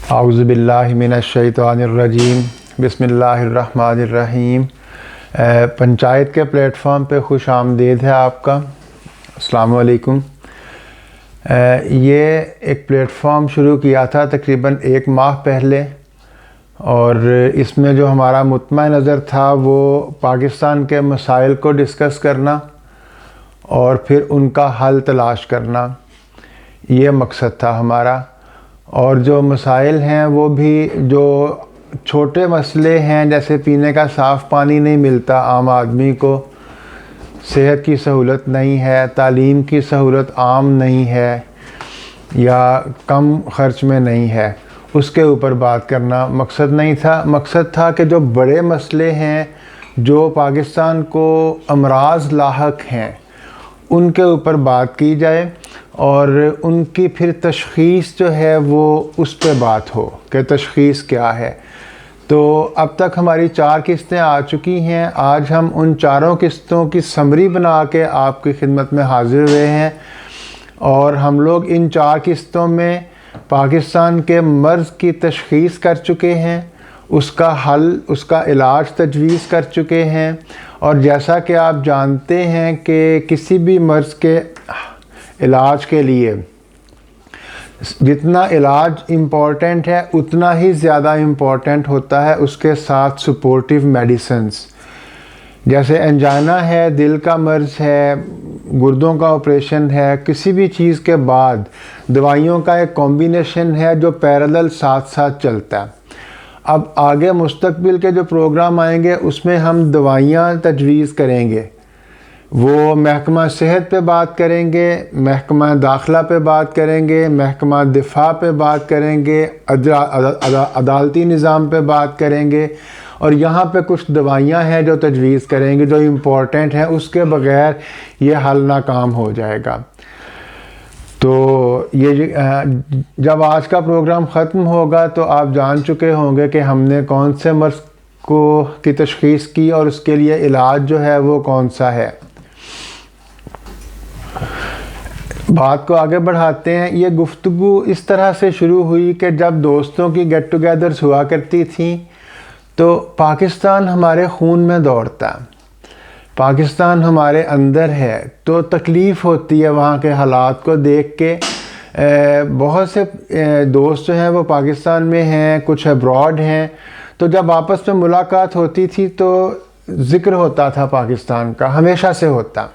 औज़ुबिल्लाहि मिनश्शैतानिर्रजीम बिस्मिल्लाहिर्रहमानिर्रहीम। पंचायत के प्लेटफॉर्म पे खुश आमदीद है आपका। अस्सलाम वालेकुम। ये एक प्लेटफॉर्म शुरू किया था तकरीबन 1 माह पहले, और इसमें जो हमारा मुतमा नज़र था वो पाकिस्तान के मसाइल को डिस्कस करना और फिर उनका हल तलाश करना, ये मकसद था हमारा। और जो मसाइल हैं वो भी जो छोटे मसले हैं, जैसे पीने का साफ़ पानी नहीं मिलता आम आदमी को, सेहत की सहूलत नहीं है, तालीम की सहूलत आम नहीं है या कम ख़र्च में नहीं है, उसके ऊपर बात करना मकसद नहीं था। मकसद था कि जो बड़े मसले हैं जो पाकिस्तान को अमराज लाहक हैं उनके ऊपर बात की जाए और उनकी फिर तशख़ीस जो है वो उस पे बात हो कि तशख़ीस क्या है। तो अब तक हमारी 4 किस्तें आ चुकी हैं। आज हम उन चारों किस्तों की समरी बना के आपकी खिदमत में हाज़िर हुए हैं और हम लोग इन 4 किस्तों में पाकिस्तान के मर्ज़ की तशख़ीस कर चुके हैं, उसका हल, उसका इलाज तजवीज़ कर चुके हैं। और जैसा कि आप जानते हैं कि किसी भी मर्ज़ के इलाज के लिए जितना इलाज इम्पॉर्टेंट है उतना ही ज़्यादा इम्पॉर्टेंट होता है उसके साथ सपोर्टिव मेडिसिन्स। जैसे एंजाइना है, दिल का मर्ज़ है, गुर्दों का ऑपरेशन है, किसी भी चीज़ के बाद दवाइयों का एक कॉम्बिनेशन है जो पैरेलल साथ साथ चलता है। अब आगे मुस्तकबिल के जो प्रोग्राम आएंगे उसमें हम दवाइयाँ तजवीज़ करेंगे, वो महकमा सेहत पे बात करेंगे, महकमा दाखिला पे बात करेंगे, महकमा दिफा पे बात करेंगे, अदालती निज़ाम पे बात करेंगे, और यहाँ पे कुछ दवाइयाँ हैं जो तजवीज़ करेंगे जो इम्पोर्टेंट हैं, उसके बग़ैर ये हल नाकाम हो जाएगा। तो ये जब आज का प्रोग्राम ख़त्म होगा तो आप जान चुके होंगे कि हमने कौन से मर्ज़ को की तशख़ीस की और उसके लिए इलाज जो है वो कौन सा है। बात को आगे बढ़ाते हैं। ये गुफ्तगू इस तरह से शुरू हुई कि जब दोस्तों की गेट टुगेदर्स हुआ करती थी तो पाकिस्तान हमारे खून में दौड़ता, पाकिस्तान हमारे अंदर है, तो तकलीफ़ होती है वहाँ के हालात को देख के। बहुत से दोस्त जो हैं वो पाकिस्तान में हैं, कुछ अब्रॉड हैं, तो जब आपस में मुलाकात होती थी तो ज़िक्र होता था पाकिस्तान का, हमेशा से होता।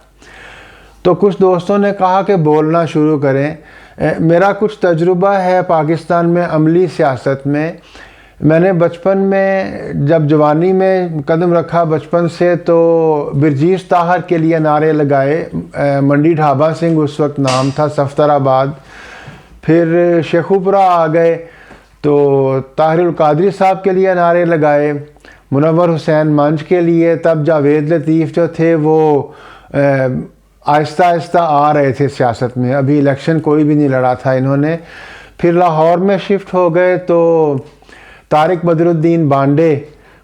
तो कुछ दोस्तों ने कहा कि बोलना शुरू करें। मेरा कुछ तजुर्बा है पाकिस्तान में अमली सियासत में। मैंने बचपन में जब जवानी में कदम रखा बचपन से, तो बिरजीश ताहर के लिए नारे लगाए। मंडी ढाबा सिंह उस वक्त नाम था, सफ्तराबाद। फिर शेखुपुरा आ गए तो ताहिरुल कादरी साहब के लिए नारे लगाए, मुनव्वर हुसैन मंच के लिए। तब जावेद लतीफ़ जो थे वो आहिस्ता आहिस्ता आ रहे थे सियासत में, अभी इलेक्शन कोई भी नहीं लड़ा था इन्होंने। फिर लाहौर में शिफ्ट हो गए तो तारिक बदरुद्दीन बांडे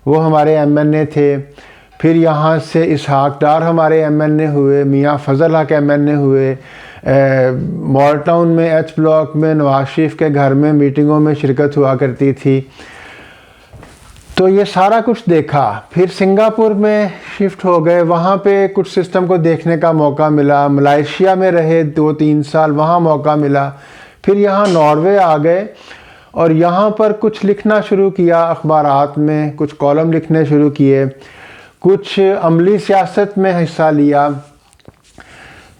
वो हमारे MNA थे। फिर यहाँ से इसहाक डार हमारे MNA हुए, मियाँ फजल हक MNA हुए। मॉल टाउन में H ब्लॉक में नवाज शरीफ के घर में मीटिंगों में शिरकत हुआ करती थी। तो ये सारा कुछ देखा। फिर सिंगापुर में शिफ्ट हो गए, वहाँ पे कुछ सिस्टम को देखने का मौका मिला। मलाइशिया में रहे 2-3 साल, वहाँ मौका मिला। फिर यहाँ नॉर्वे आ गए और यहाँ पर कुछ लिखना शुरू किया, अखबारात में कुछ कॉलम लिखने शुरू किए, कुछ अमली सियासत में हिस्सा लिया।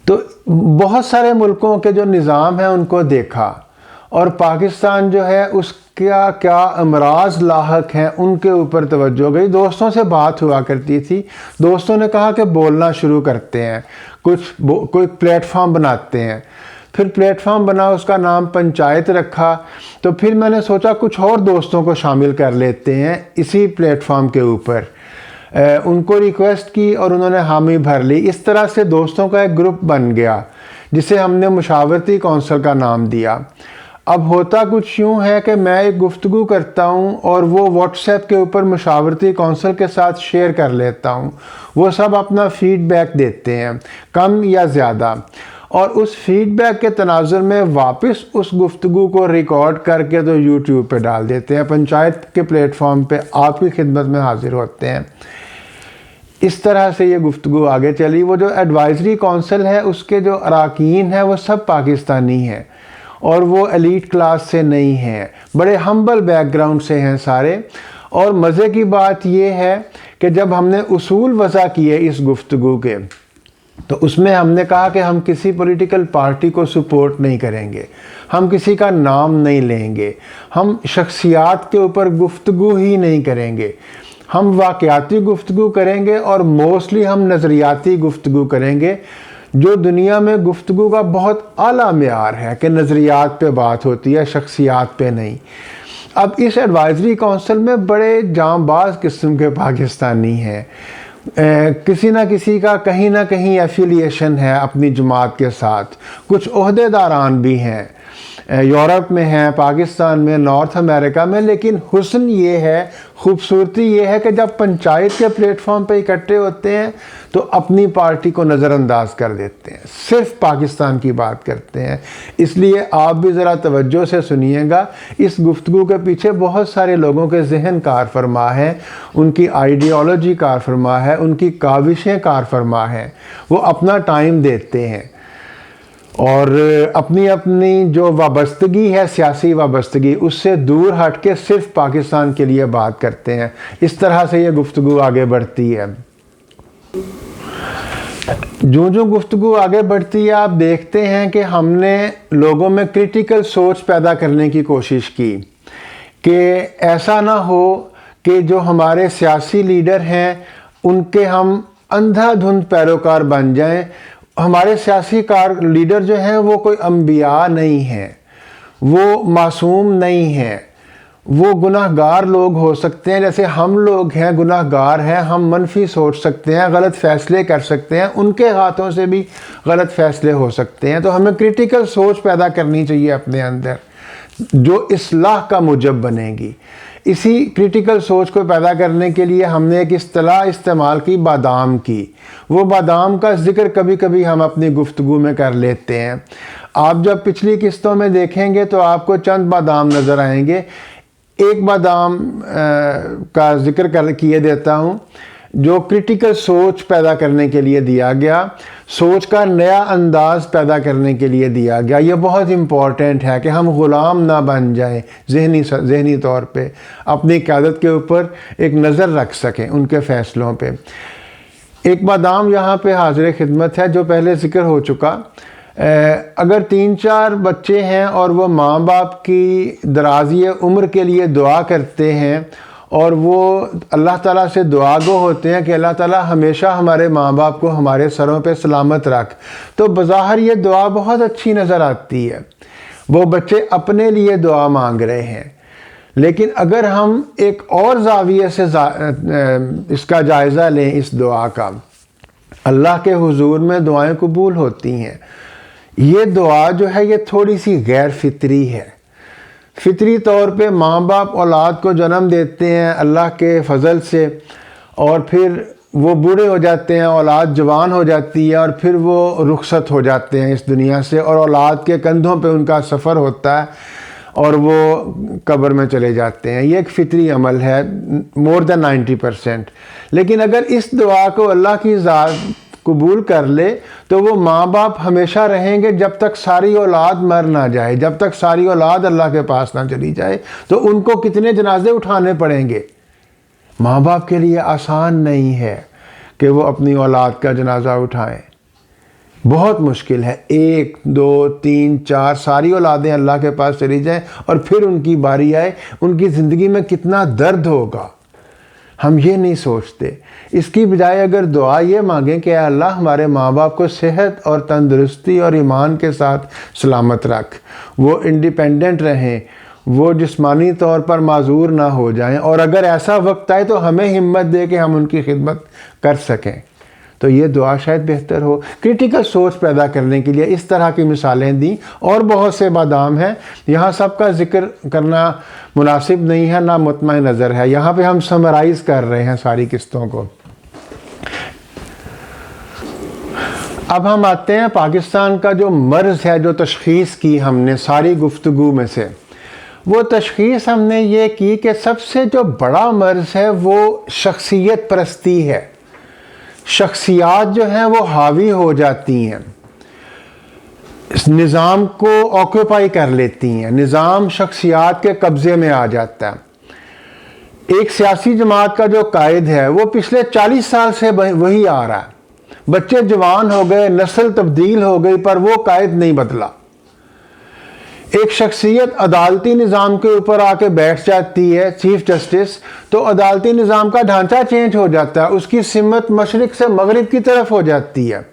तो बहुत सारे मुल्कों के जो निज़ाम हैं उनको देखा, और पाकिस्तान जो है उसका क्या अमराज लाहक हैं उनके ऊपर तवज्जो गई। दोस्तों से बात हुआ करती थी, दोस्तों ने कहा कि बोलना शुरू करते हैं, कोई प्लेटफॉर्म बनाते हैं। फिर प्लेटफॉर्म बना, उसका नाम पंचायत रखा। तो फिर मैंने सोचा कुछ और दोस्तों को शामिल कर लेते हैं इसी प्लेटफॉर्म के ऊपर। उनको रिक्वेस्ट की और उन्होंने हामी भर ली। इस तरह से दोस्तों का एक ग्रुप बन गया जिसे हमने मुशावरती कौंसिल का नाम दिया। अब होता कुछ यूँ है कि मैं एक गुफ्तगू करता हूँ और वो व्हाट्सएप के ऊपर मुशावरती कौंसिल के साथ शेयर कर लेता हूँ। वो सब अपना फीडबैक देते हैं, कम या ज़्यादा। और उस फीडबैक के तनाजुर में वापस उस गुफ्तगू को रिकॉर्ड करके तो यूट्यूब पे डाल देते हैं, पंचायत के प्लेटफॉर्म पे आपकी खिदमत में हाजिर होते हैं। इस तरह से ये गुफ्तगू आगे चली। वो जो एडवाइजरी काउंसिल है उसके जो अरकान हैं वो सब पाकिस्तानी हैं और वो एलीट क्लास से नहीं हैं, बड़े हम्बल बैकग्राउंड से हैं सारे। और मज़े की बात ये है कि जब हमने उसूल वज़ा किए इस गुफ्तगू के, तो उसमें हमने कहा कि हम किसी पॉलिटिकल पार्टी को सपोर्ट नहीं करेंगे, हम किसी का नाम नहीं लेंगे, हम शख्सियात के ऊपर गुफ्तगू ही नहीं करेंगे, हम वाक़याती गुफ्तगू करेंगे और मोस्टली हम नज़रियाती गुफ्तगू करेंगे, जो दुनिया में गुफ्तगू का बहुत आला मेयार है कि नज़रियात पे बात होती है, शख्सियात पे नहीं। अब इस एडवाइजरी काउंसिल में बड़े जांबाज किस्म के पाकिस्तानी हैं, किसी ना किसी का कहीं ना कहीं एफिलिएशन है अपनी जमात के साथ, कुछ ओहदेदारान भी हैं, यूरोप में हैं, पाकिस्तान में, नॉर्थ अमेरिका में। लेकिन हुस्न ये है, खूबसूरती ये है कि जब पंचायत के प्लेटफॉर्म पे इकट्ठे होते हैं तो अपनी पार्टी को नज़रअंदाज कर देते हैं, सिर्फ पाकिस्तान की बात करते हैं। इसलिए आप भी ज़रा तवज्जो से सुनिएगा, इस गुफ्तगू के पीछे बहुत सारे लोगों के जहन कार फरमा है, उनकी आइडियोलॉजी कार फरमा है, उनकी काविशें कार फरमा है, वो अपना टाइम देते हैं और अपनी अपनी जो वाबस्तगी है, सियासी वाबस्तगी, उससे दूर हट के सिर्फ पाकिस्तान के लिए बात करते हैं। इस तरह से ये गुफ्तगू आगे बढ़ती है। जो गुफ्तगू आगे बढ़ती है आप देखते हैं कि हमने लोगों में क्रिटिकल सोच पैदा करने की कोशिश की कि ऐसा ना हो कि जो हमारे सियासी लीडर हैं उनके हम अंधाधुंध पैरोकार बन जाएं। हमारे सियासी लीडर जो हैं वो कोई अंबिया नहीं हैं, वो मासूम नहीं हैं, वो गुनाहगार लोग हो सकते हैं, जैसे हम लोग हैं गुनाहगार हैं, हम मनफी सोच सकते हैं, गलत फ़ैसले कर सकते हैं, उनके हाथों से भी गलत फ़ैसले हो सकते हैं। तो हमें क्रिटिकल सोच पैदा करनी चाहिए अपने अंदर जो इस्लाह का मुजब बनेगी। इसी क्रिटिकल सोच को पैदा करने के लिए हमने एक इस्तिलाह इस्तेमाल की, बादाम की। वो बादाम का जिक्र कभी कभी हम अपनी गुफ्तगू में कर लेते हैं। आप जब पिछली किस्तों में देखेंगे तो आपको चंद बादाम नज़र आएंगे। एक बादाम का जिक्र किए देता हूँ जो क्रिटिकल सोच पैदा करने के लिए दिया गया, सोच का नया अंदाज़ पैदा करने के लिए दिया गया। ये बहुत इम्पॉर्टेंट है कि हम ग़ुलाम ना बन जाएं, ज़हनी तौर पे अपनी क़यादत के ऊपर एक नज़र रख सकें, उनके फ़ैसलों पे। एक बादाम यहाँ पे हाज़िर खिदमत है जो पहले ज़िक्र हो चुका। अगर 3-4 बच्चे हैं और वो माँ बाप की दराज़ी उम्र के लिए दुआ करते हैं और वो अल्लाह ताला से दुआ गो होते हैं कि अल्लाह ताला हमेशा हमारे माँ बाप को हमारे सरों पे सलामत रख, तो बज़ाहिर ये दुआ बहुत अच्छी नज़र आती है, वो बच्चे अपने लिए दुआ मांग रहे हैं। लेकिन अगर हम एक और ज़ाविये से इसका जायज़ा लें इस दुआ का, अल्लाह के हुजूर में दुआएं कबूल होती हैं। ये दुआ जो है ये थोड़ी सी गैर फितरी है। फितरी तौर पे माँ बाप औलाद को जन्म देते हैं अल्लाह के फ़ज़ल से और फिर वो बूढ़े हो जाते हैं, औलाद जवान हो जाती है और फिर वो रुखसत हो जाते हैं इस दुनिया से और औलाद के कंधों पे उनका सफ़र होता है और वो कब्र में चले जाते हैं। ये एक फितरी अमल है, मोर देन 90%। लेकिन अगर इस दुआ को अल्लाह की ज़ात कबूल कर ले तो वो माँ बाप हमेशा रहेंगे जब तक सारी औलाद मर ना जाए, जब तक सारी औलाद अल्लाह के पास ना चली जाए। तो उनको कितने जनाजे उठाने पड़ेंगे। माँ बाप के लिए आसान नहीं है कि वो अपनी औलाद का जनाजा उठाएं, बहुत मुश्किल है। 1, 2, 3, 4 सारी औलादें अल्लाह के पास चली जाएं और फिर उनकी बारी आए, उनकी ज़िंदगी में कितना दर्द होगा, हम ये नहीं सोचते। इसकी बजाय अगर दुआ ये मांगें कि अल्लाह हमारे माँ बाप को सेहत और तंदुरुस्ती और ईमान के साथ सलामत रख, वो इंडिपेंडेंट रहें, वो जिस्मानी तौर पर माजूर ना हो जाएं, और अगर ऐसा वक्त आए तो हमें हिम्मत दे कि हम उनकी खिदमत कर सकें, तो ये दुआ शायद बेहतर हो। क्रिटिकल सोच पैदा करने के लिए इस तरह की मिसालें दी और बहुत से बादाम हैं। यहाँ सबका जिक्र करना मुनासिब नहीं है, ना मुतमईन नज़र है। यहाँ पे हम समराइज़ कर रहे हैं सारी किस्तों को। अब हम आते हैं पाकिस्तान का जो मर्ज़ है, जो तशख़ीस की हमने सारी गुफ्तगू में से, वो तशख़ीस हमने ये की कि सबसे जो बड़ा मर्ज़ है वो शख्सियत परस्ती है। शख्सियात जो हैं वो हावी हो जाती हैं, इस निज़ाम को ऑक्यूपाई कर लेती हैं, निज़ाम शख्सियात के कब्ज़े में आ जाता है। एक सियासी जमात का जो कायद है वो पिछले 40 साल से वही आ रहा है। बच्चे जवान हो गए, नस्ल तब्दील हो गई, पर वो कायद नहीं बदला। एक शख्सियत अदालती निज़ाम के ऊपर आके बैठ जाती है, चीफ जस्टिस, तो अदालती निज़ाम का ढांचा चेंज हो जाता है, उसकी सिमत मशरिक से मगरिब की तरफ हो जाती है।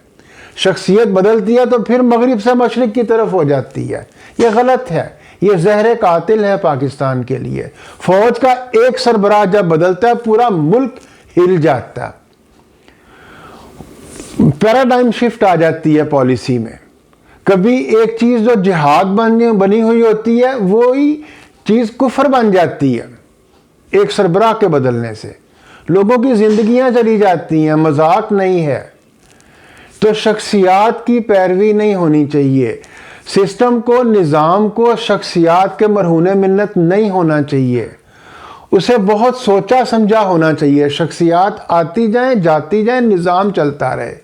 शख्सियत बदलती है तो फिर मगरिब से मशरिक की तरफ हो जाती है। ये गलत है, ये ज़हर कातिल है पाकिस्तान के लिए। फौज का एक सरबराह जब बदलता है पूरा मुल्क हिल जाता है। पैराडाइम शिफ्ट आ जाती है पॉलिसी में। कभी एक चीज़ जो जिहाद बनी हुई होती है वही चीज़ कुफर बन जाती है एक सरबराह के बदलने से। लोगों की ज़िंदगियां चली जाती हैं, मजाक नहीं है। तो शख्सियात की पैरवी नहीं होनी चाहिए, सिस्टम को, निज़ाम को शख्सियात के मरहूने मिन्नत नहीं होना चाहिए, उसे बहुत सोचा समझा होना चाहिए। शख्सियात आती जाएं, जाती जाएं, निज़ाम चलता रहे।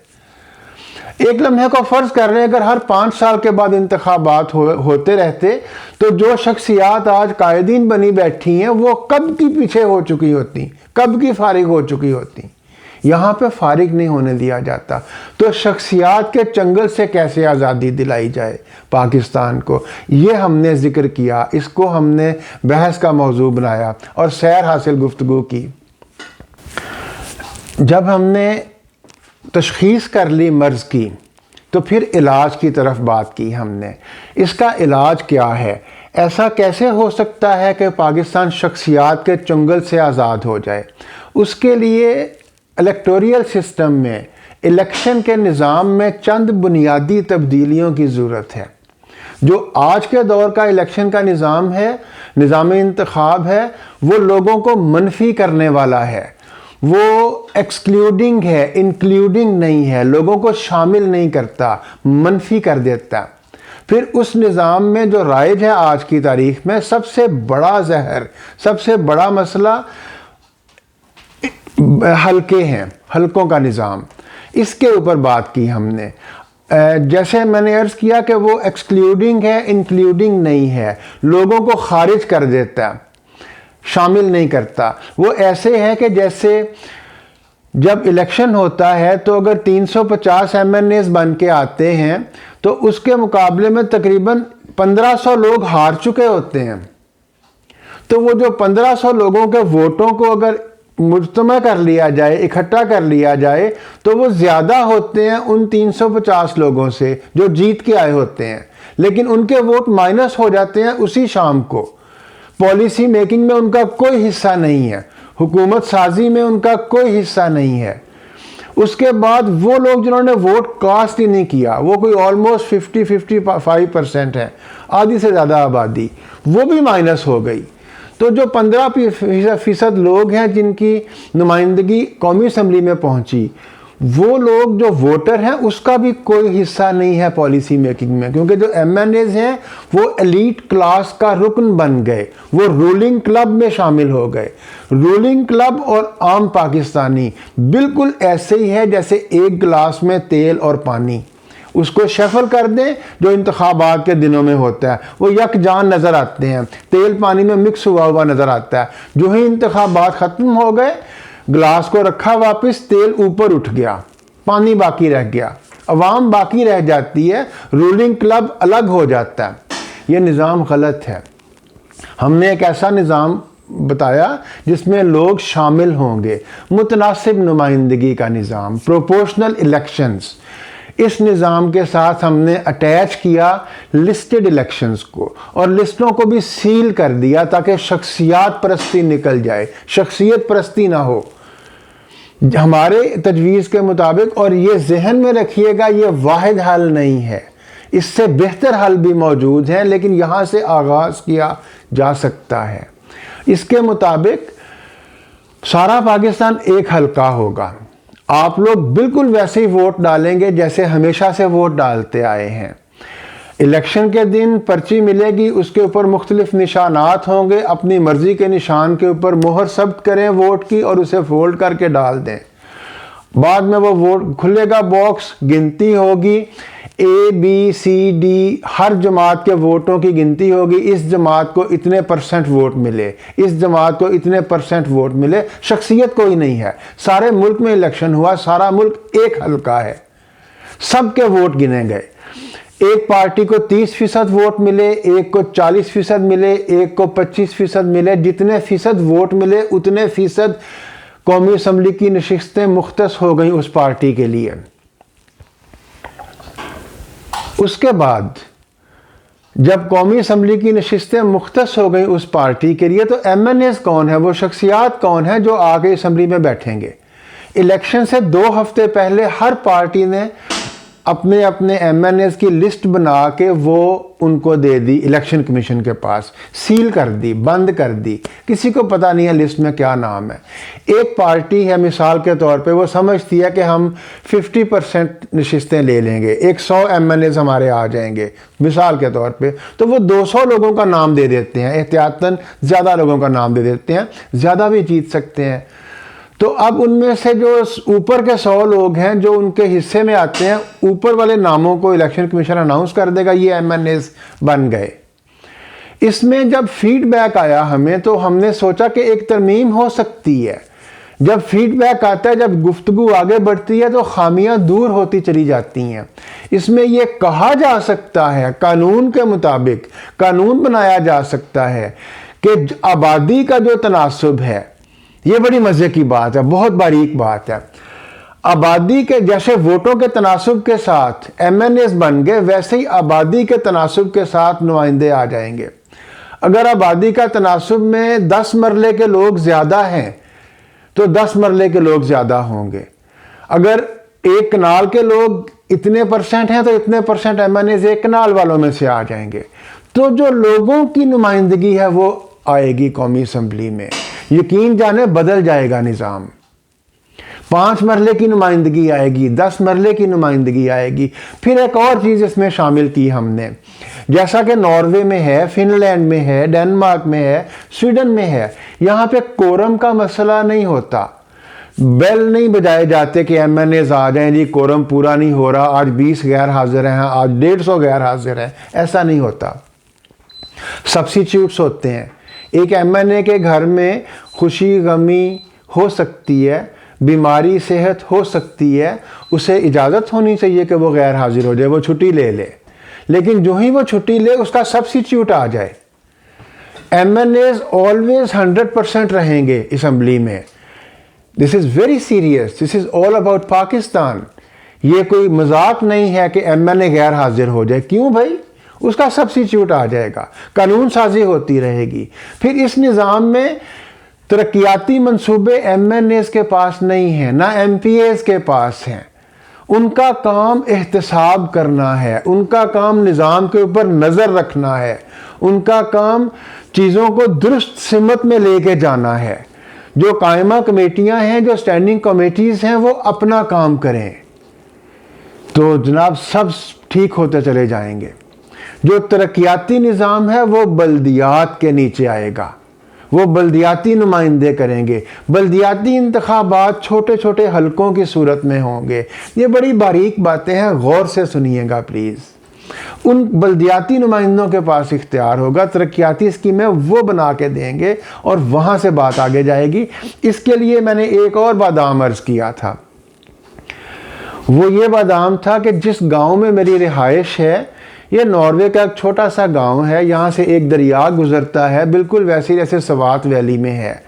एक लम्हे को फ़र्ज़ कर रहे हैं अगर हर 5 साल के बाद इंतखाबात होते रहते तो जो शख्सियात आज कायदीन बनी बैठी हैं वो कब की पीछे हो चुकी होती, कब की फारिग हो चुकी होती। यहाँ पे फारिग नहीं होने दिया जाता। तो शख्सियात के चंगल से कैसे आज़ादी दिलाई जाए पाकिस्तान को, ये हमने ज़िक्र किया, इसको हमने बहस का मौजू बनाया और सैर हासिल गुफ्तगू की। जब हमने तशख़ीस कर ली मर्ज़ की तो फिर इलाज की तरफ बात की हमने। इसका इलाज क्या है? ऐसा कैसे हो सकता है कि पाकिस्तान शख्सियात के चंगल से आज़ाद हो जाए? उसके लिए इलेक्टोरियल सिस्टम में, इलेक्शन के निज़ाम में चंद बुनियादी तब्दीलियों की ज़रूरत है। जो आज के दौर का इलेक्शन का निज़ाम है, निज़ाम इंतखाब है, वो लोगों को मनफी करने वाला है, वो एक्सक्लूडिंग है, इंक्लूडिंग नहीं है, लोगों को शामिल नहीं करता, मनफी कर देता। फिर उस निज़ाम में जो राइज है आज की तारीख में, सबसे बड़ा जहर, सबसे बड़ा मसला हल्के हैं, हल्कों का निज़ाम। इसके ऊपर बात की हमने। जैसे मैंने अर्ज़ किया कि वो एक्सक्लूडिंग है, इंक्लूडिंग नहीं है, लोगों को खारिज कर देता है, शामिल नहीं करता। वो ऐसे है कि जैसे जब इलेक्शन होता है तो अगर 350 MNAs बन के आते हैं तो उसके मुकाबले में तकरीबन 1500 लोग हार चुके होते हैं। तो वो जो 1500 लोगों के वोटों को अगर मुज्तमा कर लिया जाए, इकट्ठा कर लिया जाए, तो वो ज़्यादा होते हैं उन 350 लोगों से जो जीत के आए होते हैं, लेकिन उनके वोट माइनस हो जाते हैं उसी शाम को। पॉलिसी मेकिंग में उनका कोई हिस्सा नहीं है, हुकूमत साजी में उनका कोई हिस्सा नहीं है। उसके बाद वो लोग जिन्होंने वोट कास्ट ही नहीं किया, वो कोई ऑलमोस्ट 50-55% है, आधी से ज़्यादा आबादी, वो भी माइनस हो गई। तो जो 15% लोग हैं जिनकी नुमाइंदगी कौमी असम्बली में पहुंची, वो लोग जो वोटर हैं उसका भी कोई हिस्सा नहीं है पॉलिसी मेकिंग में, क्योंकि जो MNAs हैं वो एलीट क्लास का रुकन बन गए, वो रूलिंग क्लब में शामिल हो गए। रूलिंग क्लब और आम पाकिस्तानी बिल्कुल ऐसे ही है जैसे एक गिलास में तेल और पानी, उसको शफल कर दें जो इंतखाबात के दिनों में होता है, वो यकजान नज़र आते हैं, तेल पानी में मिक्स हुआ हुआ नज़र आता है। जो ही इंतखाबात ख़त्म हो गए, गिलास को रखा वापस, तेल ऊपर उठ गया, पानी बाकी रह गया, अवाम बाकी रह जाती है, रूलिंग क्लब अलग हो जाता है। ये निज़ाम गलत है। हमने एक ऐसा निज़ाम बताया जिसमें लोग शामिल होंगे, मुतनासिब नुमाइंदगी का निज़ाम, प्रोपोर्शनल इलेक्शंस। इस निज़ाम के साथ हमने अटैच किया लिस्टेड इलेक्शंस को, और लिस्टों को भी सील कर दिया ताकि शख्सियात परस्ती निकल जाए, शख्सियत परस्ती ना हो हमारे तजवीज़ के मुताबिक। और ये जहन में रखिएगा, ये वाहिद हल नहीं है, इससे बेहतर हल भी मौजूद हैं, लेकिन यहाँ से आगाज़ किया जा सकता है। इसके मुताबिक सारा पाकिस्तान एक हल्का होगा, आप लोग बिल्कुल वैसे ही वोट डालेंगे जैसे हमेशा से वोट डालते आए हैं। इलेक्शन के दिन पर्ची मिलेगी, उसके ऊपर मुख्तलिफ निशानात होंगे, अपनी मर्जी के निशान के ऊपर मोहर सब्त करें वोट की और उसे फोल्ड करके डाल दें। बाद में वो वोट खुलेगा, बॉक्स, गिनती होगी, ABCD हर जमात के वोटों की गिनती होगी। इस जमात को इतने % वोट मिले, इस जमात को इतने % वोट मिले। शख्सियत कोई नहीं है, सारे मुल्क में इलेक्शन हुआ, सारा मुल्क एक हल्का है, सबके वोट गिने गए। एक पार्टी को 30% वोट मिले, एक को 40% मिले, एक को 25% मिले। जितने फीसद वोट मिले उतने फीसद कौमी असम्बली की नशिस्तें मुख्तस हो गई उस पार्टी के लिए। उसके बाद जब कौमी असम्बली की नशिस्तें मुख्तस हो गई उस पार्टी के लिए, तो MNAs कौन है, वो शख्सियात कौन है जो आगे असम्बली में बैठेंगे। इलेक्शन से 2 हफ्ते पहले हर पार्टी ने अपने अपने MNAs की लिस्ट बना के वो उनको दे दी इलेक्शन कमीशन के पास, सील कर दी, बंद कर दी। किसी को पता नहीं है लिस्ट में क्या नाम है। एक पार्टी है मिसाल के तौर पे, वो समझती है कि हम 50% नशिस्तें ले लेंगे, 100 MNAs हमारे आ जाएंगे मिसाल के तौर पे, तो वो 200 लोगों का नाम दे देते हैं, एहतियातन ज़्यादा लोगों का नाम दे देते हैं, ज़्यादा भी जीत सकते हैं। तो अब उनमें से जो ऊपर के 100 लोग हैं जो उनके हिस्से में आते हैं, ऊपर वाले नामों को इलेक्शन कमीशन अनाउंस कर देगा, ये MNAs बन गए। इसमें जब फीडबैक आया हमें, तो हमने सोचा कि एक तरमीम हो सकती है। जब फीडबैक आता है, जब गुफ्तगू आगे बढ़ती है, तो खामियां दूर होती चली जाती हैं। इसमें यह कहा जा सकता है, कानून के मुताबिक कानून बनाया जा सकता है कि आबादी का जो तनासुब है, ये बड़ी मज़े की बात है, बहुत बारीक बात है। आबादी के जैसे वोटों के तनासुब के साथ MNAs बन गए, वैसे ही आबादी के तनासुब के साथ नुमाइंदे आ जाएंगे। अगर आबादी का तनासुब में 10 मरले के लोग ज़्यादा हैं तो 10 मरले के लोग ज़्यादा होंगे। अगर एक कनाल के लोग इतने % हैं तो इतने % MNAs एक कनाल वालों में से आ जाएंगे। तो जो लोगों की नुमाइंदगी है वो आएगी कौमी असम्बली में। यकीन जाने बदल जाएगा निज़ाम। 5 मरले की नुमाइंदगी आएगी, 10 मरले की नुमाइंदगी आएगी। फिर एक और चीज़ इसमें शामिल की हमने, जैसा कि नॉर्वे में है, फिनलैंड में है, डेनमार्क में है, स्वीडन में है, यहाँ पे कोरम का मसला नहीं होता। बेल नहीं बजाए जाते कि MNAs आ जाएं, जी कोरम पूरा नहीं हो रहा, आज 20 गैर हाजिर हैं, आज 150 गैर हाजिर हैं, ऐसा नहीं होता। सब्स्टिट्यूट्स होते हैं। एक MNA के घर में खुशी गमी हो सकती है, बीमारी सेहत हो सकती है, उसे इजाज़त होनी चाहिए कि वो गैर हाजिर हो जाए, वो छुट्टी ले ले। लेकिन जो ही वो छुट्टी ले उसका सब्स्टिट्यूट आ जाए। MNAs ऑलवेज 100% रहेंगे असम्बली में। This is very serious, this is all about Pakistan. ये कोई मजाक नहीं है कि MNA गैर हाजिर हो जाए। क्यों भाई? उसका सब्स्टिट्यूट आ जाएगा, कानून साजी होती रहेगी। फिर इस निज़ाम में तरक्याती मंसूबे MNAs के पास नहीं हैं, ना MPAs के पास हैं। उनका काम एहतसाब करना है, उनका काम निज़ाम के ऊपर नज़र रखना है, उनका काम चीज़ों को दुरुस्त सिमत में लेके जाना है। जो कायमा कमेटियां हैं, जो स्टैंडिंग कमेटीज़ हैं, वो अपना काम करें तो जनाब सब ठीक होते चले जाएंगे। जो तरक्याती निज़ाम है वो बल्दियात के नीचे आएगा, वो बल्दियाती नुमाइंदे करेंगे। बल्दियाती इंतखाबात छोटे छोटे हलकों की सूरत में होंगे। ये बड़ी बारीक बातें हैं, गौर से सुनिएगा प्लीज़। उन बल्दियाती नुमाइंदों के पास इख्तियार होगा, तरक्याती स्कीमें वो बना के देंगे और वहाँ से बात आगे जाएगी। इसके लिए मैंने एक और बादाम अर्ज़ किया था। वो ये बादाम था कि जिस गाँव में मेरी रिहाइश है, ये नॉर्वे का एक छोटा सा गांव है, यहाँ से एक दरिया गुजरता है, बिल्कुल वैसे जैसे स्वात वैली में है।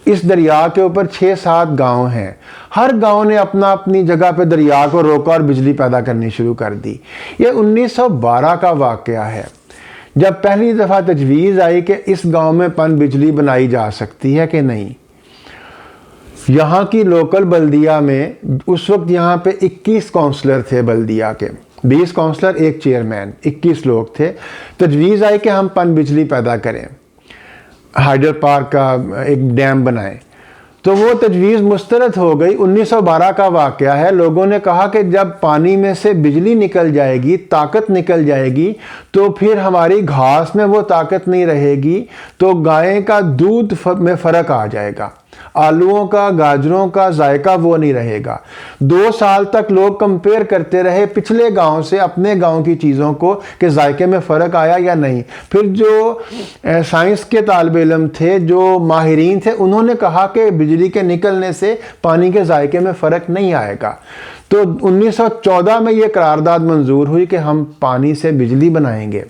इस दरिया के ऊपर 6-7 गांव हैं। हर गांव ने अपना अपनी जगह पे दरिया को रोका और बिजली पैदा करनी शुरू कर दी। ये 1912 का वाक़या है, जब पहली दफ़ा तजवीज़ आई कि इस गांव में पन बिजली बनाई जा सकती है कि नहीं। यहाँ की लोकल बल्दिया में उस वक्त यहाँ पे 21 काउंसलर थे बल्दिया के, 20 काउंसलर, एक चेयरमैन, 21 लोग थे। तजवीज़ आई कि हम पन बिजली पैदा करें, हाइडल पार्क का एक डैम बनाएं। तो वो तजवीज़ मुस्तरद हो गई। 1912 का वाक़या है। लोगों ने कहा कि जब पानी में से बिजली निकल जाएगी, ताकत निकल जाएगी, तो फिर हमारी घास में वो ताकत नहीं रहेगी, तो गाय का दूध में फ़र्क आ जाएगा, आलूओं का, गाजरों का जायका वो नहीं रहेगा। 2 साल तक लोग कंपेयर करते रहे पिछले गांव से अपने गांव की चीज़ों को कि जायके में फ़र्क आया या नहीं। फिर जो साइंस के तालिबे इल्म थे, जो माहिरीन थे, उन्होंने कहा कि बिजली के निकलने से पानी के जायके में फ़र्क नहीं आएगा। तो 1914 में ये करारदाद मंजूर हुई कि हम पानी से बिजली बनाएंगे।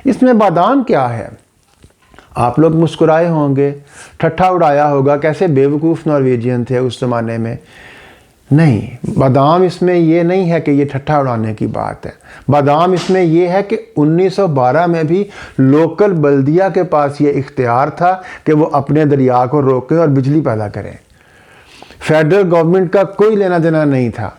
इसमें बादाम क्या है? आप लोग मुस्कुराए होंगे, ठट्ठा उड़ाया होगा, कैसे बेवकूफ़ नॉर्वेजियन थे उस ज़माने में। नहीं, बादाम इसमें ये नहीं है कि ये ठट्ठा उड़ाने की बात है। बादाम इसमें ये है कि 1912 में भी लोकल बल्दिया के पास ये इख्तियार था कि वो अपने दरिया को रोकें और बिजली पैदा करें। फेडरल गवर्नमेंट का कोई लेना देना नहीं था,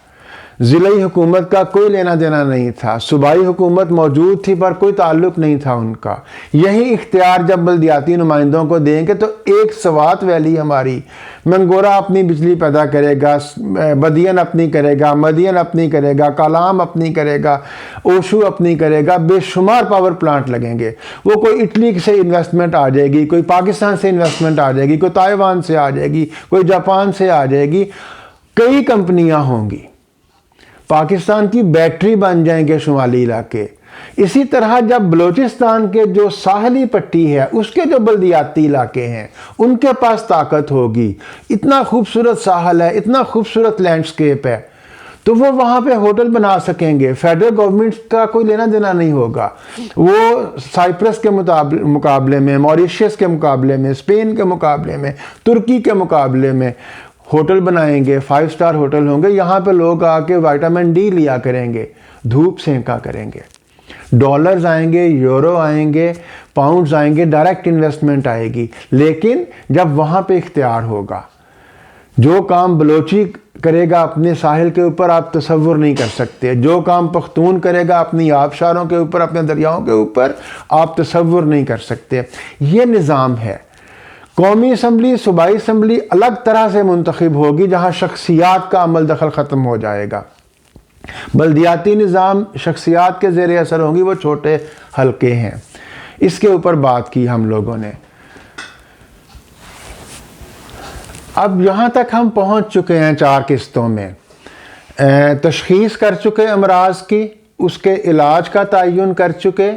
ज़िलाई हुकूमत का कोई लेना देना नहीं था, सूबाई हुकूमत मौजूद थी पर कोई ताल्लुक नहीं था उनका। यही इख्तियार जब बल्दियाती नुमाइंदों को देंगे तो एक सवात वैली हमारी, मंगोरा अपनी बिजली पैदा करेगा, बदियन अपनी करेगा, मदियन अपनी करेगा, कालाम अपनी करेगा, ओशू अपनी करेगा, बेशुमार पावर प्लांट लगेंगे। वो कोई इटली से इन्वेस्टमेंट आ जाएगी, कोई पाकिस्तान से इन्वेस्टमेंट आ जाएगी, कोई ताइवान से आ जाएगी, कोई जापान से आ जाएगी, कई कंपनियां होंगी। पाकिस्तान की बैटरी बन जाएंगे शुमाली इलाके। इसी तरह जब बलूचिस्तान के जो साहली पट्टी है, उसके जो बल्दियाती इलाके हैं, उनके पास ताकत होगी, इतना खूबसूरत साहल है, इतना खूबसूरत लैंडस्केप है, तो वो वहाँ पे होटल बना सकेंगे। फेडरल गवर्नमेंट का कोई लेना देना नहीं होगा। वो साइप्रस के मुकाबले में, मॉरिशस के मुकाबले में, स्पेन के मुकाबले में, तुर्की के मुकाबले में होटल बनाएंगे, 5 स्टार होटल होंगे। यहाँ पे लोग आके विटामिन डी लिया करेंगे, धूप सेंका करेंगे, डॉलर्स आएंगे, यूरो आएंगे, पाउंड्स आएंगे, डायरेक्ट इन्वेस्टमेंट आएगी। लेकिन जब वहाँ पे इख्तियार होगा, जो काम बलोची करेगा अपने साहिल के ऊपर आप तसव्वुर नहीं कर सकते, जो काम पख्तून करेगा अपनी आबशारों के ऊपर, अपने दरियाओं के ऊपर, आप तसव्वुर नहीं कर सकते। ये निज़ाम है। कौमी असम्बली, सूबाई असम्बली अलग तरह से मुंतखब होगी, जहाँ शख्सियात का अमल दखल ख़त्म हो जाएगा। बल्दियाती निज़ाम शख्सियात के ज़ेर असर होंगी, वो छोटे हल्के हैं। इसके ऊपर बात की हम लोगों ने। अब यहाँ तक हम पहुँच चुके हैं 4 किस्तों में। तशख़ीस कर चुके अमराज की, उसके इलाज का तयन कर चुके,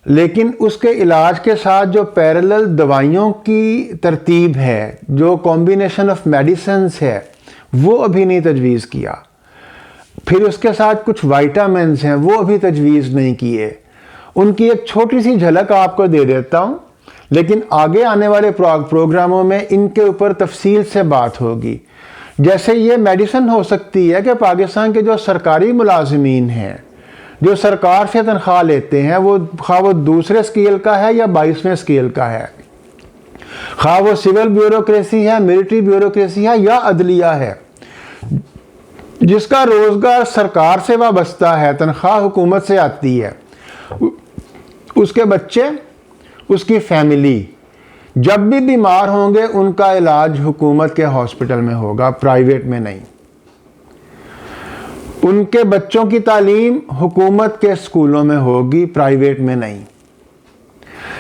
लेकिन उसके इलाज के साथ जो पैरेलल दवाइयों की तरतीब है, जो कॉम्बिनेशन ऑफ मेडिसिन्स है, वो अभी नहीं तजवीज़ किया। फिर उसके साथ कुछ वाइटामिन्स हैं, वो अभी तजवीज़ नहीं किए। उनकी एक छोटी सी झलक आपको दे देता हूँ, लेकिन आगे आने वाले प्रोग्रामों में इनके ऊपर तफसील से बात होगी। जैसे ये मेडिसिन हो सकती है कि पाकिस्तान के जो सरकारी मुलाजमीन हैं, जो सरकार से तनख्वाह लेते हैं, वो खा वो दूसरे स्केल का है या 22वें स्केल का है, खा वो सिविल ब्यूरोक्रेसी है, मिलिट्री ब्यूरोक्रेसी है या अदलिया है, जिसका रोज़गार सरकार से वाबस्ता है, तनख्वाह हुकूमत से आती है, उसके बच्चे, उसकी फैमिली जब भी बीमार होंगे, उनका इलाज हुकूमत के हॉस्पिटल में होगा, प्राइवेट में नहीं। उनके बच्चों की तालीम हुकूमत के स्कूलों में होगी, प्राइवेट में नहीं।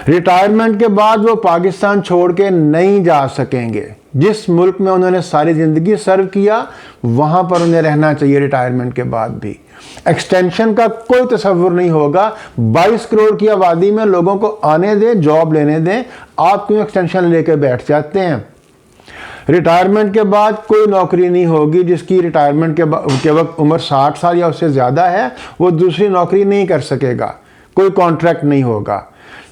रिटायरमेंट के बाद वो पाकिस्तान छोड़ के नहीं जा सकेंगे। जिस मुल्क में उन्होंने सारी ज़िंदगी सर्व किया, वहाँ पर उन्हें रहना चाहिए रिटायरमेंट के बाद भी। एक्सटेंशन का कोई तसव्वुर नहीं होगा। 22 करोड़ की आबादी में लोगों को आने दें, जॉब लेने दें। आप क्यों एक्सटेंशन लेके बैठ जाते हैं? रिटायरमेंट के बाद कोई नौकरी नहीं होगी। जिसकी रिटायरमेंट के वक्त उम्र 60 साल या उससे ज़्यादा है, वो दूसरी नौकरी नहीं कर सकेगा, कोई कॉन्ट्रैक्ट नहीं होगा।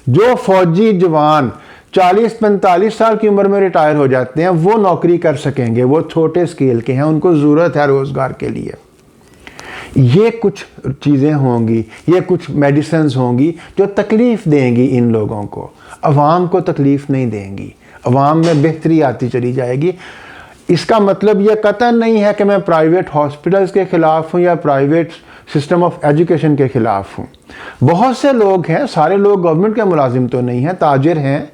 जो फौजी जवान 40-45 साल की उम्र में रिटायर हो जाते हैं, वो नौकरी कर सकेंगे, वो छोटे स्केल के हैं, उनको ज़रूरत है रोज़गार के लिए। ये कुछ चीज़ें होंगी, ये कुछ मेडिसिन्स होंगी जो तकलीफ़ देंगी इन लोगों को, अवाम को तकलीफ़ नहीं देंगी, अवाम में बेहतरी आती चली जाएगी। इसका मतलब यह कतई नहीं है कि मैं प्राइवेट हॉस्पिटल्स के ख़िलाफ़ हूँ या प्राइवेट सिस्टम ऑफ एजुकेशन के ख़िलाफ़ हूँ। बहुत से लोग हैं, सारे लोग गवर्नमेंट के मुलाजिम तो नहीं हैं, ताजिर हैं,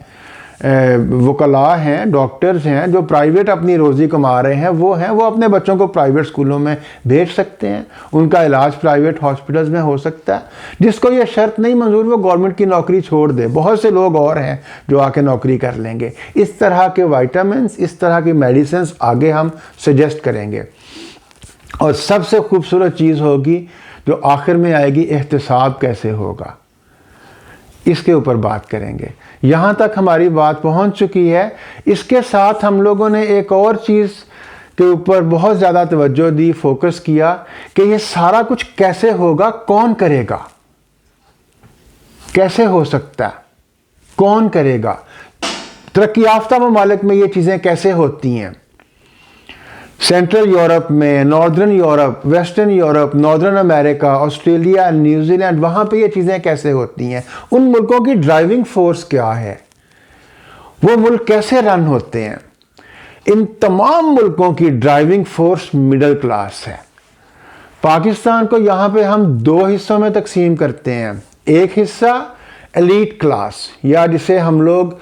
वकला हैं, डॉक्टर्स हैं जो प्राइवेट अपनी रोज़ी कमा रहे हैं, वो अपने बच्चों को प्राइवेट स्कूलों में भेज सकते हैं, उनका इलाज प्राइवेट हॉस्पिटल्स में हो सकता है। जिसको ये शर्त नहीं मंजूर वो गवर्नमेंट की नौकरी छोड़ दे, बहुत से लोग और हैं जो आके नौकरी कर लेंगे। इस तरह के वाइटामिन्स, इस तरह की मेडिसिन आगे हम सजेस्ट करेंगे। और सबसे खूबसूरत चीज़ होगी जो आखिर में आएगी, एहतिसाब कैसे होगा, इसके ऊपर बात करेंगे। यहाँ तक हमारी बात पहुँच चुकी है। इसके साथ हम लोगों ने एक और चीज़ के ऊपर बहुत ज़्यादा तवज्जो दी, फोकस किया कि ये सारा कुछ कैसे होगा, कौन करेगा, कैसे हो सकता है, कौन करेगा। तरक्की याफ्ता ममालिक में ये चीज़ें कैसे होती हैं, सेंट्रल यूरोप में, northern Europe, western Europe, northern America, Australia, New Zealand, वहाँ पे ये चीज़ें कैसे होती हैं, उन मुल्कों की ड्राइविंग फोर्स क्या है, वो मुल्क कैसे रन होते हैं। इन तमाम मुल्कों की ड्राइविंग फोर्स मिडिल क्लास है। पाकिस्तान को यहाँ पे हम दो हिस्सों में तकसीम करते हैं। एक हिस्सा एलीट क्लास, या जिसे हम लोग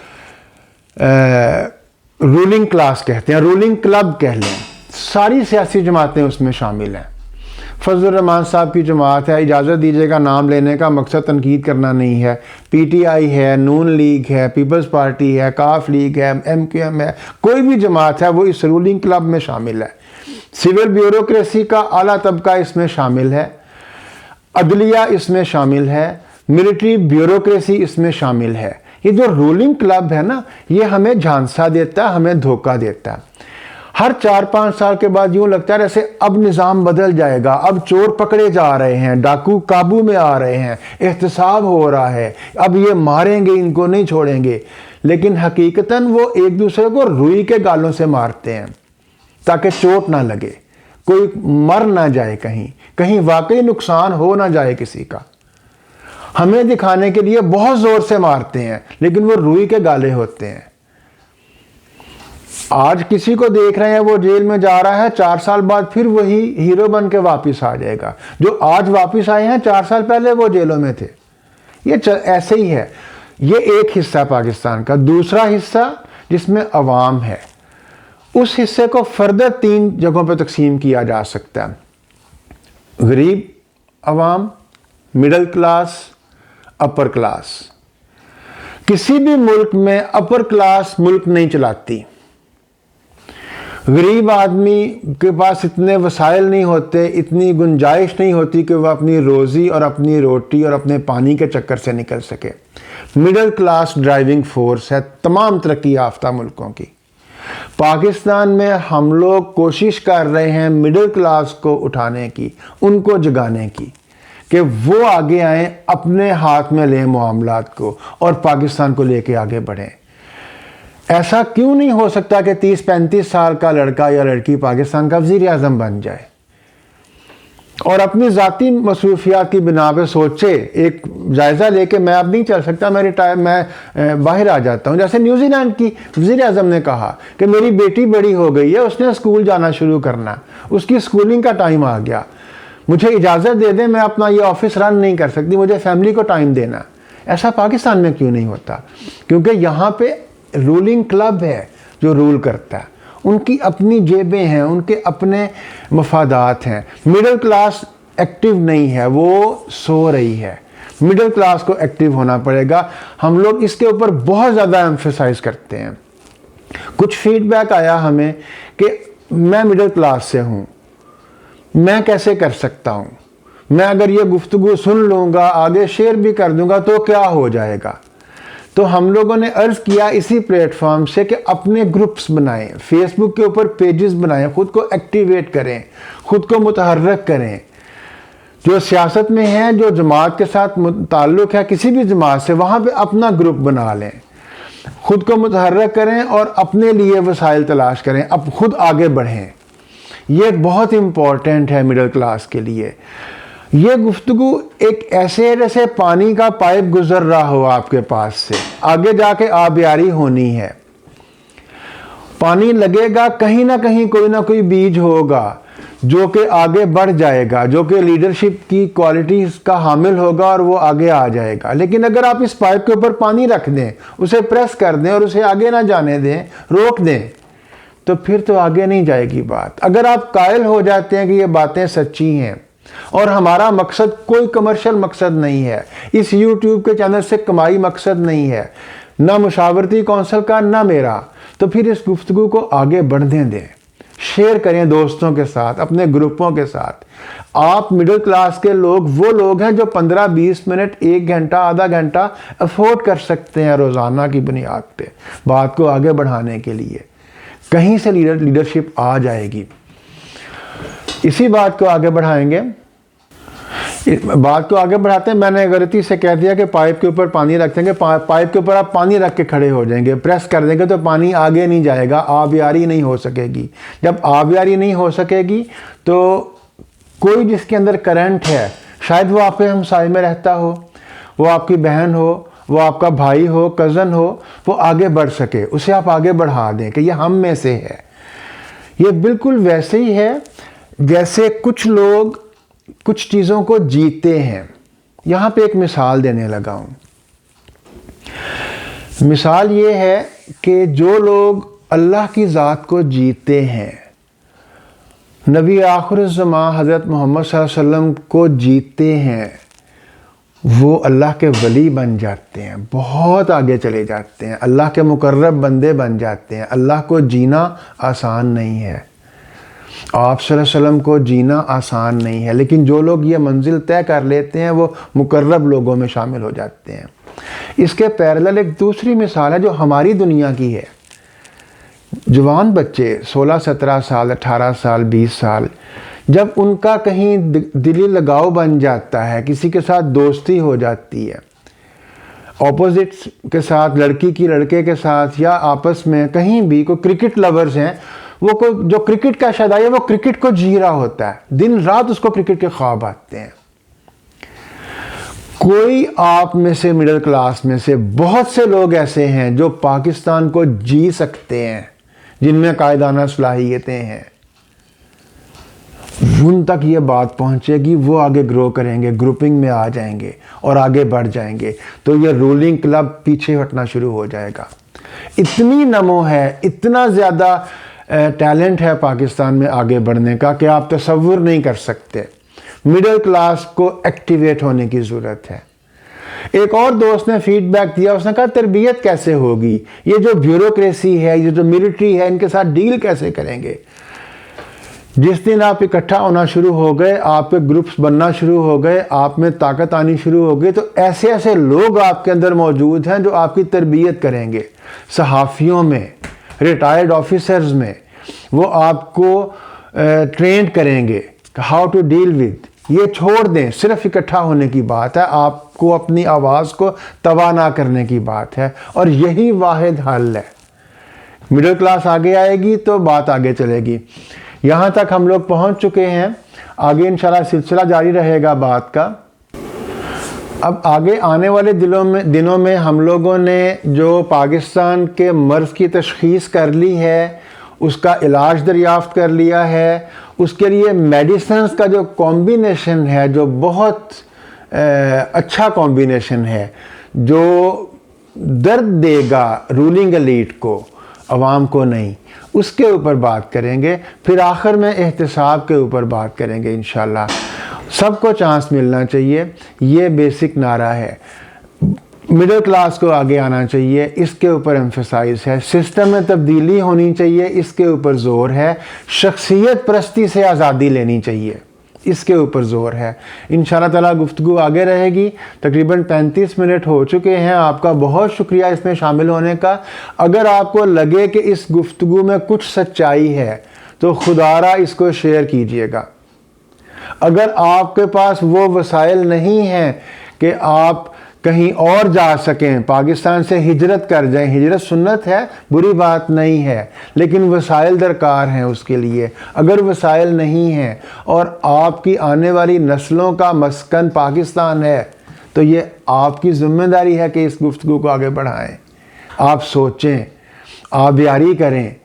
रूलिंग क्लास कहते हैं, रूलिंग क्लब कह लें, सारी सियासी जमातें उसमें शामिल हैं। फजलुर रहमान साहब की जमात है, इजाज़त दीजिएगा नाम लेने का मकसद तनकीद करना नहीं है, पीटीआई है, नून लीग है, पीपल्स पार्टी है, काफ लीग है, एमक्यूएम है, कोई भी जमात है वो इस रूलिंग क्लब में शामिल है। सिविल ब्यूरोक्रेसी का आला तबका इसमें शामिल है, अदलिया इसमें शामिल है, मिलिट्री ब्यूरोक्रेसी इसमें शामिल है। ये जो रूलिंग क्लब है ना, ये हमें झांसा देता है, हमें धोखा देता है। हर 4-5 साल के बाद यूं लगता है जैसे अब निज़ाम बदल जाएगा, अब चोर पकड़े जा रहे हैं, डाकू काबू में आ रहे हैं, एहतसाब हो रहा है, अब ये मारेंगे, इनको नहीं छोड़ेंगे। लेकिन हकीकतन वो एक दूसरे को रुई के गालों से मारते हैं ताकि चोट ना लगे, कोई मर ना जाए, कहीं वाकई नुकसान हो ना जाए किसी का। हमें दिखाने के लिए बहुत जोर से मारते हैं, लेकिन वो रुई के गाले होते हैं। आज किसी को देख रहे हैं वो जेल में जा रहा है, 4 साल बाद फिर वही हीरो बन के वापिस आ जाएगा। जो आज वापिस आए हैं 4 साल पहले वो जेलों में थे। ये ऐसे ही है। ये एक हिस्सा पाकिस्तान का। दूसरा हिस्सा जिसमें अवाम है, उस हिस्से को फर्दर 3 जगहों पर तकसीम किया जा सकता है। गरीब अवाम, मिडिल क्लास, अपर क्लास। किसी भी मुल्क में अपर क्लास मुल्क नहीं चलाती। गरीब आदमी के पास इतने वसाइल नहीं होते, इतनी गुंजाइश नहीं होती कि वह अपनी रोज़ी और अपनी रोटी और अपने पानी के चक्कर से निकल सके। मिडिल क्लास ड्राइविंग फोर्स है तमाम तरक्की याफ्ता मुल्कों की। पाकिस्तान में हम लोग कोशिश कर रहे हैं मिडिल क्लास को उठाने की, उनको जगाने की, कि वो आगे आएँ, अपने हाथ में लें मामलात को और पाकिस्तान को लेके आगे बढ़ें। ऐसा क्यों नहीं हो सकता कि 30-35 साल का लड़का या लड़की पाकिस्तान का वज़ीर आज़म बन जाए और अपनी ज़ाती मसरूफियात की बिना पे सोचे, एक जायज़ा लेके मैं अब नहीं चल सकता, मैं बाहर आ जाता हूँ। जैसे न्यूजीलैंड की वज़ीर आज़म ने कहा कि मेरी बेटी बड़ी हो गई है, उसने स्कूल जाना शुरू करना, उसकी स्कूलिंग का टाइम आ गया, मुझे इजाज़त दे दें, मैं अपना ये ऑफिस रन नहीं कर सकती, मुझे फैमिली को टाइम देना। ऐसा पाकिस्तान में क्यों नहीं होता? क्योंकि यहाँ पे रूलिंग क्लब है जो रूल करता है, उनकी अपनी जेबें हैं, उनके अपने मफादात हैं। मिडिल क्लास एक्टिव नहीं है, वो सो रही है। मिडिल क्लास को एक्टिव होना पड़ेगा। हम लोग इसके ऊपर बहुत ज़्यादा एम्फेसाइज करते हैं। कुछ फीडबैक आया हमें कि मैं मिडिल क्लास से हूँ, मैं कैसे कर सकता हूँ, मैं अगर ये गुफ्तगू सुन लूँगा, आगे शेयर भी कर दूँगा तो क्या हो जाएगा। तो हम लोगों ने अर्ज़ किया इसी प्लेटफॉर्म से कि अपने ग्रुप्स बनाएं, फेसबुक के ऊपर पेजेस बनाएं, ख़ुद को एक्टिवेट करें, ख़ुद को मुतहर्रक करें। जो सियासत में हैं, जो जमात के साथ ताल्लुक़ है किसी भी जमात से, वहाँ पे अपना ग्रुप बना लें, ख़ुद को मुतहर्रक करें और अपने लिए वसाइल तलाश करें, अब ख़ुद आगे बढ़ें। ये बहुत इम्पॉर्टेंट है मिडिल क्लास के लिए। ये गुफ्तगू एक ऐसे जैसे पानी का पाइप गुजर रहा हो आपके पास से, आगे जाके आबियारी होनी है, पानी लगेगा, कहीं ना कहीं कोई ना कोई बीज होगा, जो कि आगे बढ़ जाएगा, जो कि लीडरशिप की क्वालिटीज़ का हामिल होगा और वो आगे आ जाएगा। लेकिन अगर आप इस पाइप के ऊपर पानी रख दें, उसे प्रेस कर दें और उसे आगे ना जाने दें, रोक दें, तो फिर तो आगे नहीं जाएगी बात। अगर आप कायल हो जाते हैं कि ये बातें सच्ची हैं और हमारा मकसद कोई कमर्शियल मकसद नहीं है, इस YouTube के चैनल से कमाई मकसद नहीं है, ना मुशावरती कौंसल का ना मेरा, तो फिर इस गुफ्तगू को आगे बढ़ने दें। शेयर करें दोस्तों के साथ, अपने ग्रुपों के साथ। आप मिडिल क्लास के लोग वो लोग हैं जो 15-20 मिनट, 1 घंटा, आधा घंटा अफोर्ड कर सकते हैं रोज़ाना की बुनियाद पे बात को आगे बढ़ाने के लिए। कहीं से लीडरशिप आ जाएगी। इसी बात को आगे बढ़ाएंगे, बात को आगे बढ़ाते हैं। मैंने गलती से कह दिया कि पाइप के ऊपर पानी रख देंगे, पाइप के ऊपर आप पानी रख के खड़े हो जाएंगे, प्रेस कर देंगे तो पानी आगे नहीं जाएगा, आबियारी नहीं हो सकेगी। जब आबियारी नहीं हो सकेगी तो कोई जिसके अंदर करंट है, शायद वो आपके हमसाए में रहता हो, वो आपकी बहन हो, वो आपका भाई हो, कज़न हो, वो आगे बढ़ सके, उसे आप आगे बढ़ा दें कि ये हम में से है। ये बिल्कुल वैसे ही है जैसे कुछ लोग कुछ चीज़ों को जीते हैं। यहाँ पे एक मिसाल देने लगा हूँ। मिसाल ये है कि जो लोग अल्लाह की ज़ात को जीते हैं, नबी आखिर-उज़्ज़मां हज़रत मोहम्मद सल्लल्लाहु अलैहि वसल्लम को जीते हैं, वो अल्लाह के वली बन जाते हैं, बहुत आगे चले जाते हैं, अल्लाह के मुकर्रब बंदे बन जाते हैं। अल्लाह को जीना आसान नहीं है, आप सल्लल्लाहु अलैहि वसल्लम को जीना आसान नहीं है, लेकिन जो लोग ये मंजिल तय कर लेते हैं वो मुकर्रब लोगों में शामिल हो जाते हैं। इसके पैरेलल एक दूसरी मिसाल है जो हमारी दुनिया की है। जवान बच्चे 16-17 साल, 18 साल, 20 साल, जब उनका कहीं दिली लगाव बन जाता है, किसी के साथ दोस्ती हो जाती है, ऑपोजिट्स के साथ, लड़की की लड़के के साथ, या आपस में कहीं भी, कोई क्रिकेट लवर्स हैं, वो कोई जो क्रिकेट का शदाई है वो क्रिकेट को जी रहा होता है, दिन रात उसको क्रिकेट के ख्वाब आते हैं। कोई आप में से मिडिल क्लास में से बहुत से लोग ऐसे हैं जो पाकिस्तान को जी सकते हैं, जिनमें कायदाना सलाहियतें हैं। उन तक ये बात पहुंचेगी, वो आगे ग्रो करेंगे, ग्रुपिंग में आ जाएंगे और आगे बढ़ जाएंगे, तो ये रूलिंग क्लब पीछे हटना शुरू हो जाएगा। इतनी नमो है, इतना ज़्यादा टैलेंट है पाकिस्तान में आगे बढ़ने का कि आप तसव्वुर नहीं कर सकते। मिडिल क्लास को एक्टिवेट होने की ज़रूरत है। एक और दोस्त ने फीडबैक दिया, उसने कहा तरबियत कैसे होगी, ये जो ब्यूरोक्रेसी है, ये जो मिलिट्री है, इनके साथ डील कैसे करेंगे। जिस दिन आप इकट्ठा होना शुरू हो गए, आप पे ग्रुप्स बनना शुरू हो गए, आप में ताकत आनी शुरू हो गई, तो ऐसे ऐसे लोग आपके अंदर मौजूद हैं जो आपकी तरबियत करेंगे। सहाफ़ियों में, रिटायर्ड ऑफिसर्स में, वो आपको ट्रेंड करेंगे हाउ टू डील विद। ये छोड़ दें, सिर्फ इकट्ठा होने की बात है, आपको अपनी आवाज़ को तबाह ना करने की बात है, और यही वाहिद हल है। मिडिल क्लास आगे आएगी तो बात आगे चलेगी। यहाँ तक हम लोग पहुँच चुके हैं, आगे इंशाल्लाह सिलसिला जारी रहेगा बात का। अब आगे आने वाले दिनों में हम लोगों ने जो पाकिस्तान के मर्ज़ की तशख़ीस कर ली है, उसका इलाज दरियाफ़्त कर लिया है, उसके लिए मेडिसिन्स का जो कॉम्बिनेशन है, जो बहुत अच्छा कॉम्बिनेशन है, जो दर्द देगा रूलिंग एलीट को, अवाम को नहीं, उसके ऊपर बात करेंगे। फिर आखिर में एहतिसाब के ऊपर बात करेंगे इंशाल्लाह। सबको चांस मिलना चाहिए, ये बेसिक नारा है। मिडिल क्लास को आगे आना चाहिए, इसके ऊपर एम्फसाइज है। सिस्टम में तब्दीली होनी चाहिए, इसके ऊपर ज़ोर है। शख्सियत परस्ती से आज़ादी लेनी चाहिए, इसके ऊपर ज़ोर है। इंशाअल्लाह ताला गुफ्तगू आगे रहेगी। तकरीबन 35 मिनट हो चुके हैं। आपका बहुत शुक्रिया इसमें शामिल होने का। अगर आपको लगे कि इस गुफ्तगू में कुछ सच्चाई है तो खुदारा इसको शेयर कीजिएगा। अगर आपके पास वो वसाइल नहीं हैं कि आप कहीं और जा सकें, पाकिस्तान से हिजरत कर जाएं, हिजरत सुन्नत है, बुरी बात नहीं है, लेकिन वसाइल दरकार हैं उसके लिए। अगर वसाइल नहीं हैं और आपकी आने वाली नस्लों का मस्कन पाकिस्तान है, तो ये आपकी ज़िम्मेदारी है कि इस गुफ्तगू को आगे बढ़ाएं। आप सोचें, आबियारी करें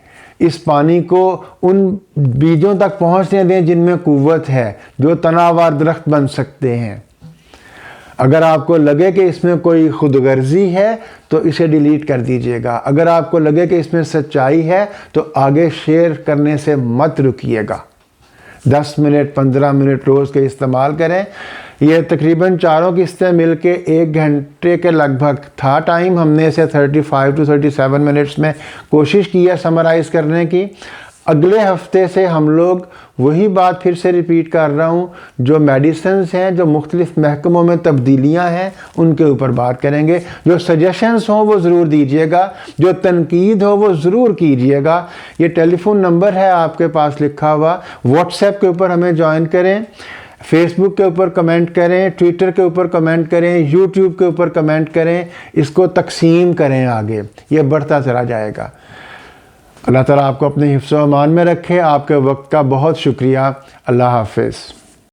इस पानी को उन बीजों तक पहुंचने दें जिनमें कुव्वत है, जो तनावार दरख्त बन सकते हैं। अगर आपको लगे कि इसमें कोई खुदगर्जी है तो इसे डिलीट कर दीजिएगा। अगर आपको लगे कि इसमें सच्चाई है तो आगे शेयर करने से मत रुकिएगा। 10 मिनट 15 मिनट रोज़ के इस्तेमाल करें। ये तकरीबन चारों किस्तें मिलके 1 घंटे के लगभग था टाइम। हमने इसे 35 to 37 मिनट्स में कोशिश की है समराइज़ करने की। अगले हफ्ते से हम लोग वही बात फिर से रिपीट कर रहा हूँ, जो मेडिसिन्स हैं, जो मुख्तलिफ महकमों में तब्दीलियाँ हैं, उनके ऊपर बात करेंगे। जो सजेशंस हों वो ज़रूर दीजिएगा, जो तनकीद हो वो ज़रूर कीजिएगा। ये टेलीफोन नंबर है आपके पास लिखा हुआ। व्हाट्सएप के ऊपर हमें ज्वाइन करें, फेसबुक के ऊपर कमेंट करें, ट्विटर के ऊपर कमेंट करें, यूट्यूब के ऊपर कमेंट करें। इसको तकसीम करें, आगे ये बढ़ता चला जाएगा। अल्लाह ताला आपको अपने हिफ्ज़ व अमान में रखे। आपके वक्त का बहुत शुक्रिया। अल्लाह हाफ़िज़।